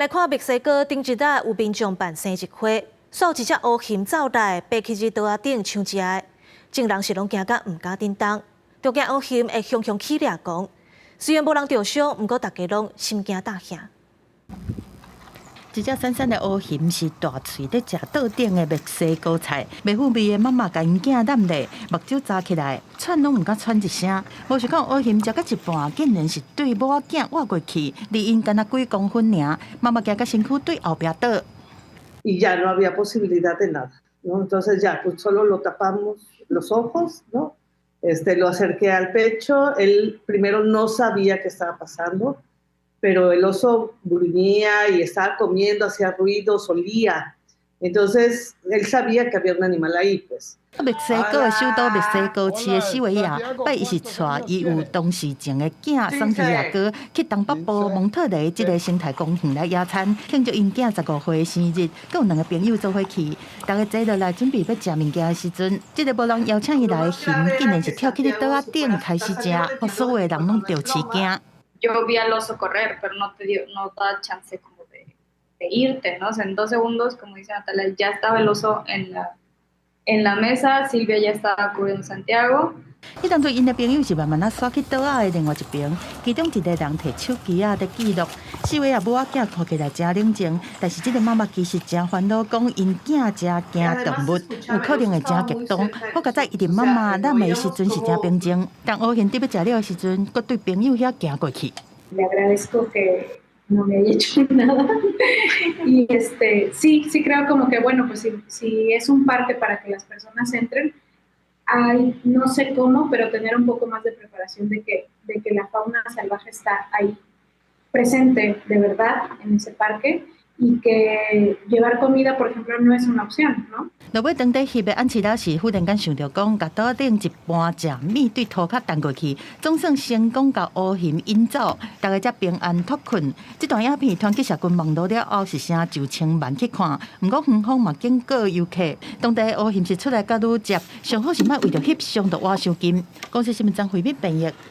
来看墨西哥顶一日有民众办生日会，数一只乌熊走来，爬起日桌仔顶抢食的，众人是拢惊甲唔敢叮当，就惊乌熊会凶起掠狂。虽然无人受伤，不过大家拢心惊胆吓。一只闪闪的乌熊是大喙在食桌顶的墨西哥菜，袂唬味的妈妈甲因囝揽咧，目睭扎起来，喘拢唔敢喘一声。无想到乌熊食到一半，竟然是对某仔囝挖过去，离因敢若几公分尔，妈妈惊甲身躯对后壁倒。Y ya no había posibilidad de nada, ¿no? Entonces ya, pues solo lo tapamos los ojos, ¿no? Lo acerqué al pecho, él primero no sabía qué estaba pasando, pero el oso gruñía y estaba comiendo, hacía ruidos, olía. Entonces, él sabía que había un animal ahí, pues. 墨西哥的首都墨西哥市的西维亚，拜伊是带伊有当事情的囝桑提亚哥去东北部蒙特雷这个生态公园来野餐，庆祝因囝15岁的生日，佮有2个朋友做伙去。大家坐落来准备要食物件的时阵，这个无人邀请伊来的熊，竟然是跳起咧桌仔顶开始食，互所有的人拢着吃惊。Yo vi al oso correr, pero no da chance como de irte, ¿no? O sea, en 2 segundos, como dice Natalia, ya estaba el oso en la mesa, Silvia ya estaba cubriendo Santiago. 迄当阵因的朋友是慢慢啊刷去桌仔的另外一边，其中一个人摕手机啊在记录。四位啊母仔囝看起来真冷静，但是这个妈妈其实真烦恼，讲因囝真惊动物，有可能会真激动。我甲在伊伫妈妈揽的时阵是真平静，当乌熊伫要食了的时阵，佮对朋友遐行过去。Le agradezco que no me haya hecho nada. Y sí creo como que, bueno, pues si es un parque para que las personas entren, hay, no sé cómo, pero tener un poco más de preparación de que la fauna salvaje está ahí, presente de verdad en ese parque, y que llevar comida, por ejemplo, no es una opción, ¿no? 落尾当地翕的安琪拉是忽然间想到讲，甲桌顶一盘食米对涂骹弹过去，总算成功甲乌熊引走，大家才平安脱困。这段影片传去社群网络了后，是成就千万去看。不过远方嘛警告游客，当地的乌熊是出来甲愈接，上好是莫为着翕相就挖伤金。公司新闻张惠美编译。